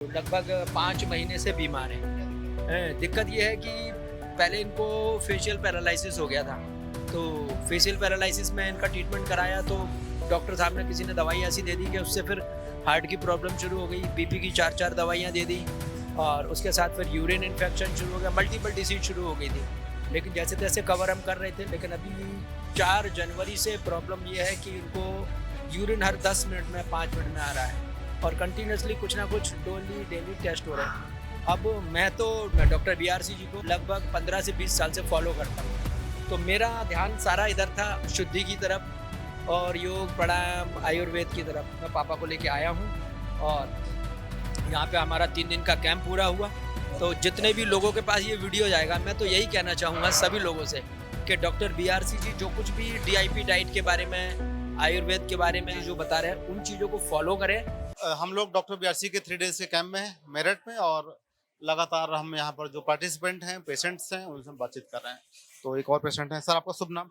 लगभग 5 महीने से बीमार हैं। दिक्कत ये है कि पहले इनको फेशियल पैरालिसिस हो गया था। तो फेशियल पैरालिसिस में इनका ट्रीटमेंट कराया तो डॉक्टर साहब ने किसी ने दवाई ऐसी दे दी कि उससे फिर हार्ट की प्रॉब्लम शुरू हो गई, बीपी की 4-4 दवाइयाँ दे दी और उसके साथ फिर यूरिन इन्फेक्शन शुरू हो गया, मल्टीपल डिसीज शुरू हो गई थी। लेकिन जैसे तैसे कवर हम कर रहे थे, लेकिन अभी 4 जनवरी से प्रॉब्लम ये है कि इनको यूरिन हर 10 मिनट में 5 मिनट में आ रहा है और कंटिन्यूसली कुछ ना कुछ डेली टेस्ट हो रहे हैं। अब मैं डॉक्टर बीआरसी जी को लगभग 15 से 20 साल से फॉलो करता हूँ। तो मेरा ध्यान सारा इधर था, शुद्धि की तरफ और योग, प्राणायाम, आयुर्वेद की तरफ। मैं पापा को लेके आया हूँ और यहाँ पे हमारा 3 दिन का कैंप पूरा हुआ। तो जितने भी लोगों के पास ये वीडियो जाएगा, मैं तो यही कहना चाहूँगा सभी लोगों से कि डॉक्टर बीआरसी जी जो कुछ भी डीआईपी डाइट के बारे में, आयुर्वेद के बारे में जो बता रहे हैं, उन चीज़ों को फॉलो करें। हम लोग डॉक्टर बीआरसी के 3 डेज़ के कैंप में हैं मेरठ में और लगातार हम यहाँ पर जो पार्टिसिपेंट हैं, पेशेंट्स हैं, उनसे हम बातचीत कर रहे हैं। तो एक और पेशेंट हैं। सर आपका शुभ नाम?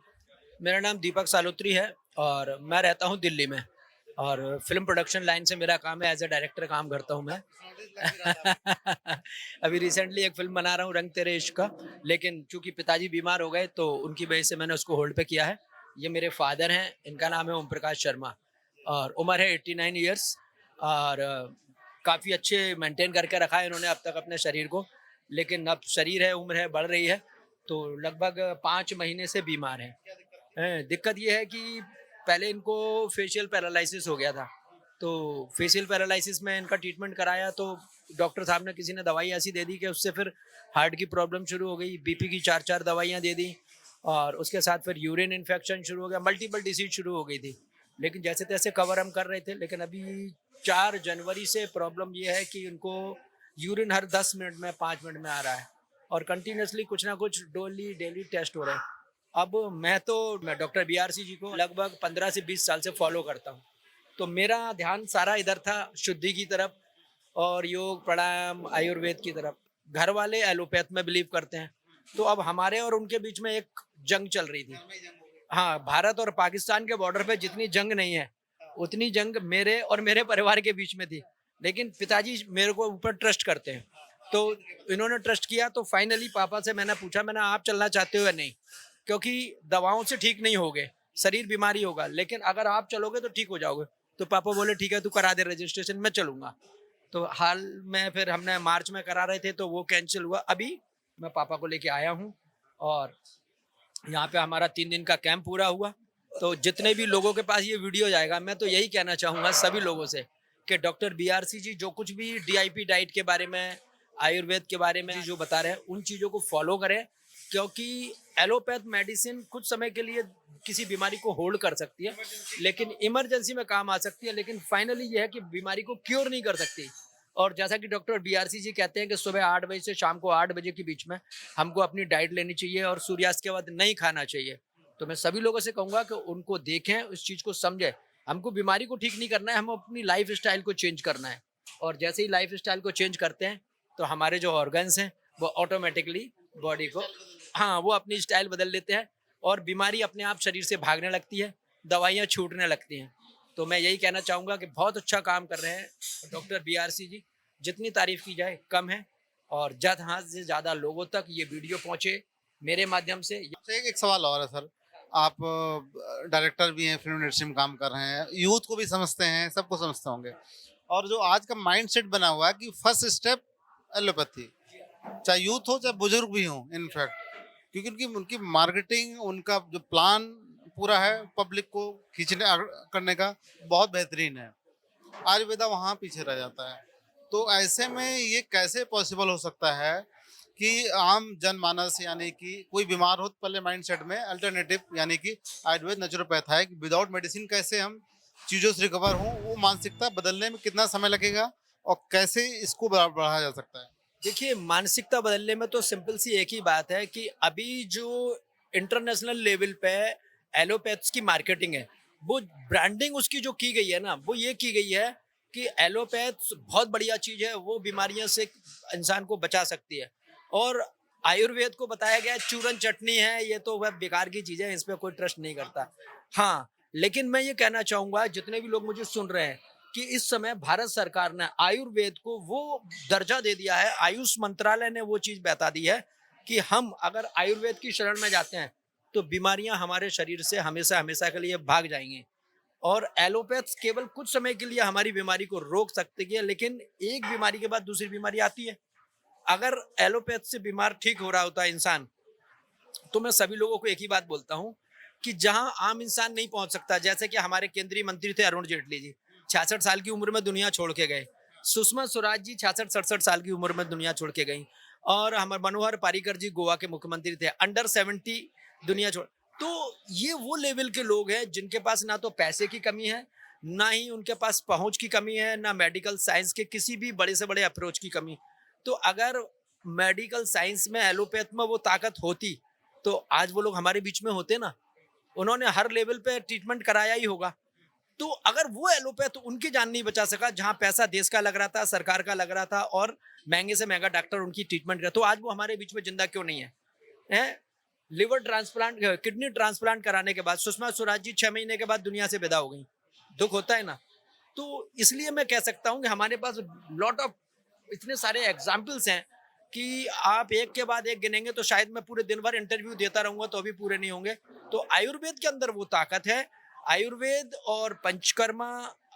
मेरा नाम दीपक सालुत्री है और मैं रहता हूँ दिल्ली में और फिल्म प्रोडक्शन लाइन से मेरा काम है, एज ए डायरेक्टर काम करता हूँ मैं। अभी रिसेंटली एक फिल्म बना रहा हूँ, रंग तेरे इश्क का, लेकिन चूंकि पिताजी बीमार हो गए तो उनकी वजह से मैंने उसको होल्ड पे किया है। ये मेरे फादर हैं, इनका नाम है ओम प्रकाश शर्मा और उम्र है 89 ईयर्स और काफ़ी अच्छे मेंटेन करके रखा है इन्होंने अब तक अपने शरीर को। लेकिन अब शरीर है, उम्र है, बढ़ रही है, तो लगभग 5 महीने से बीमार हैं। दिक्कत ये है कि पहले इनको फेशियल पैरालिसिस हो गया था। तो फेशियल पैरालिसिस में इनका ट्रीटमेंट कराया तो डॉक्टर साहब ने किसी ने दवाई ऐसी दे दी कि उससे फिर हार्ट की प्रॉब्लम शुरू हो गई, बीपी की 4-4 दवाइयाँ दे दी और उसके साथ फिर यूरिन इन्फेक्शन शुरू हो गया, मल्टीपल डिसीज शुरू हो गई थी। लेकिन जैसे तैसे कवर हम कर रहे थे, लेकिन अभी 4 जनवरी से प्रॉब्लम ये है कि इनको यूरिन हर 10 मिनट में 5 मिनट में आ रहा है और कंटिन्यूसली कुछ ना कुछ डेली टेस्ट हो रहे हैं। अब मैं डॉक्टर बीआरसी जी को लगभग 15 से 20 साल से फॉलो करता हूँ। तो मेरा ध्यान सारा इधर था, शुद्धि की तरफ और योग, प्राणायाम, आयुर्वेद की तरफ। घर वाले एलोपैथ में बिलीव करते हैं। तो अब हमारे और उनके बीच में एक जंग चल रही थी। हाँ, भारत और पाकिस्तान के बॉर्डर पे जितनी जंग नहीं है, उतनी जंग मेरे और मेरे परिवार के बीच में थी। लेकिन पिताजी मेरे को ऊपर ट्रस्ट करते हैं। तो इन्होंने ट्रस्ट किया तो फाइनली पापा से मैंने पूछा, मैंने आप चलना चाहते हो या नहीं? क्योंकि दवाओं से ठीक नहीं होगे, शरीर बीमारी होगा, लेकिन अगर आप चलोगे तो ठीक हो जाओगे। तो पापा बोले ठीक है तू करा दे रजिस्ट्रेशन, मैं चलूँगा। तो हाल में फिर हमने मार्च में करा रहे थे तो वो कैंसल हुआ। अभी मैं पापा को लेके आया हूँ और यहाँ पे हमारा 3 दिन का कैंप पूरा हुआ। तो जितने भी लोगों के पास ये वीडियो जाएगा, मैं तो यही कहना चाहूँगा सभी लोगों से कि डॉक्टर बीआरसी जी जो कुछ भी डीआईपी डाइट के बारे में, आयुर्वेद के बारे में जो बता रहे हैं, उन चीज़ों को फॉलो करें। क्योंकि एलोपैथ मेडिसिन कुछ समय के लिए किसी बीमारी को होल्ड कर सकती है, लेकिन इमरजेंसी में काम आ सकती है, लेकिन फाइनली ये है कि बीमारी को क्योर नहीं कर सकती। और जैसा कि डॉक्टर बीआरसी जी कहते हैं कि सुबह 8 बजे से शाम को 8 बजे के बीच में हमको अपनी डाइट लेनी चाहिए और सूर्यास्त के बाद नहीं खाना चाहिए। तो मैं सभी लोगों से कहूँगा कि उनको देखें, उस चीज़ को समझें। हमको बीमारी को ठीक नहीं करना है, हम अपनी लाइफ़स्टाइल को चेंज करना है। और जैसे ही लाइफ़स्टाइल को चेंज करते हैं, तो हमारे जो ऑर्गन्स हैं, वो ऑटोमैटिकली बॉडी को हाँ, वो अपनी स्टाइल बदल लेते हैं और बीमारी अपने आप शरीर से भागने लगती है, दवाइयाँ छूटने लगती हैं। तो मैं यही कहना चाहूँगा कि बहुत अच्छा काम कर रहे हैं डॉक्टर बीआरसी जी। जितनी तारीफ़ की जाए कम है और ज़्यादा से ज़्यादा लोगों तक ये वीडियो पहुँचे मेरे माध्यम से। आपसे एक सवाल और है सर। आप डायरेक्टर भी हैं, फ़िल्म इंडस्ट्री में काम कर रहे हैं, यूथ को भी समझते हैं, सबको समझते होंगे और जो आज का माइंडसेट बना हुआ है कि फर्स्ट स्टेप एलोपैथी, चाहे यूथ हो, चाहे बुजुर्ग भी हों इनफैक्ट, क्योंकि उनकी उनकी मार्केटिंग, उनका जो प्लान पूरा है पब्लिक को खींचने करने का बहुत बेहतरीन है। आयुर्वेदा वहाँ पीछे रह जाता है। तो ऐसे में ये कैसे पॉसिबल हो सकता है कि आम जनमानस यानी कि कोई बीमार हो तो पहले माइंडसेट में अल्टरनेटिव यानी कि आयुर्वेद नेचुरोपैथ है कि विदाउट मेडिसिन कैसे हम चीज़ों से रिकवर हों, वो मानसिकता बदलने में कितना समय लगेगा और कैसे इसको बढ़ाया जा सकता है? देखिए, मानसिकता बदलने में तो सिंपल सी एक ही बात है कि अभी जो इंटरनेशनल लेवल पे एलोपैथ्स की मार्केटिंग है, वो ब्रांडिंग उसकी जो की गई है ना, वो ये की गई है कि एलोपैथ्स बहुत बढ़िया चीज़ है, वो बीमारियों से इंसान को बचा सकती है। और आयुर्वेद को बताया गया है चूरन चटनी है, ये तो वह बेकार की चीज़ है, इस पे कोई ट्रस्ट नहीं करता। हाँ, लेकिन मैं ये कहना चाहूँगा जितने भी लोग मुझे सुन रहे हैं कि इस समय भारत सरकार ने आयुर्वेद को वो दर्जा दे दिया है, आयुष मंत्रालय ने वो चीज बता दी है कि हम अगर आयुर्वेद की शरण में जाते हैं तो बीमारियां हमारे शरीर से हमेशा हमेशा के लिए भाग जाएंगी। और एलोपैथ केवल कुछ समय के लिए हमारी बीमारी को रोक सकती है, लेकिन एक बीमारी के बाद दूसरी बीमारी आती है। अगर एलोपैथ से बीमार ठीक हो रहा होता है इंसान, तो मैं सभी लोगों को एक ही बात बोलता हूँ कि जहां आम इंसान नहीं पहुंच सकता, जैसे कि हमारे केंद्रीय मंत्री थे अरुण जेटली जी, 66 साल की उम्र में दुनिया छोड़ के गए। सुषमा स्वराज जी 66-67 साल की उम्र में दुनिया छोड़ के गई। और हमारे मनोहर पारिकर जी गोवा के मुख्यमंत्री थे, अंडर 70 दुनिया छोड़। तो ये वो लेवल के लोग हैं जिनके पास ना तो पैसे की कमी है, ना ही उनके पास पहुंच की कमी है, ना मेडिकल साइंस के किसी भी बड़े से बड़े अप्रोच की कमी। तो अगर मेडिकल साइंस में एलोपैथ में वो ताकत होती तो आज वो लोग हमारे बीच में होते ना। उन्होंने हर लेवल पे ट्रीटमेंट कराया ही होगा। तो अगर वो एलोपैथ उनकी जान नहीं बचा सका, जहां पैसा देश का लग रहा था, सरकार का लग रहा था, और महंगे से महंगा डॉक्टर उनकी ट्रीटमेंट कर, तो आज वो हमारे बीच में जिंदा क्यों नहीं है? हैं? लिवर ट्रांसप्लांट, किडनी ट्रांसप्लांट कराने के बाद सुषमा स्वराज जी 6 महीने के बाद दुनिया से विदा हो गई। दुख होता है ना। तो इसलिए मैं कह सकता हूँ कि हमारे पास लॉट ऑफ इतने सारे एग्जाम्पल्स हैं कि आप एक के बाद एक गिनेंगे तो शायद मैं पूरे दिन भर इंटरव्यू देता रहूंगा तो भी पूरे नहीं होंगे। तो आयुर्वेद के अंदर वो ताकत है। आयुर्वेद और पंचकर्मा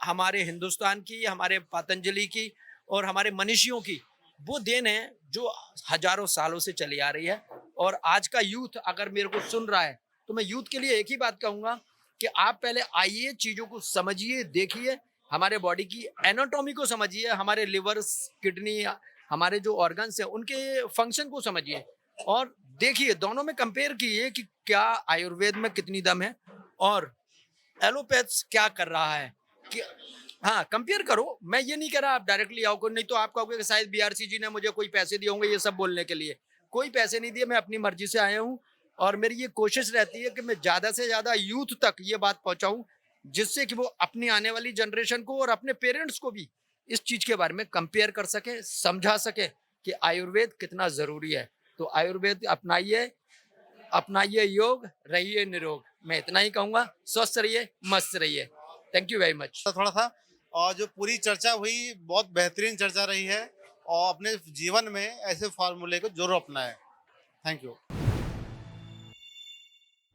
हमारे हिंदुस्तान की, हमारे पतंजलि की और हमारे मनीषियों की वो देन है जो हजारों सालों से चली आ रही है। और आज का यूथ अगर मेरे को सुन रहा है तो मैं यूथ के लिए एक ही बात कहूंगा कि आप पहले आइए, चीजों को समझिए, देखिए, हमारे बॉडी की एनाटॉमी को समझिए, हमारे लिवर, किडनी, हमारे जो ऑर्गन्स हैं उनके फंक्शन को समझिए, और देखिए, दोनों में कंपेयर कीजिए कि क्या आयुर्वेद में कितनी दम है और एलोपैथ्स क्या कर रहा है। कि हाँ, कंपेयर करो। मैं ये नहीं कह रहा आप डायरेक्टली आओ, को नहीं तो आप कहोगे कि शायद बीआरसी जी ने मुझे कोई पैसे दिए होंगे ये सब बोलने के लिए। कोई पैसे नहीं दिए, मैं अपनी मर्जी से आया हूँ। और मेरी ये कोशिश रहती है कि मैं ज्यादा से ज्यादा यूथ तक ये बात पहुंचाऊं, जिससे कि वो अपनी आने वाली जनरेशन को और अपने पेरेंट्स को भी इस चीज के बारे में कंपेयर कर सके, समझा सके कि आयुर्वेद कितना जरूरी है। तो आयुर्वेद अपनाइए, अपनाइए योग, रहिए निरोग। मैं इतना ही कहूंगा। स्वस्थ रहिए, मस्त रहिए। Thank you very much. तो थोड़ा था, और जो पूरी चर्चा हुई बहुत बेहतरीन चर्चा रही है, और अपने जीवन में ऐसे फार्मूले को जरूर अपनाएं। Thank you.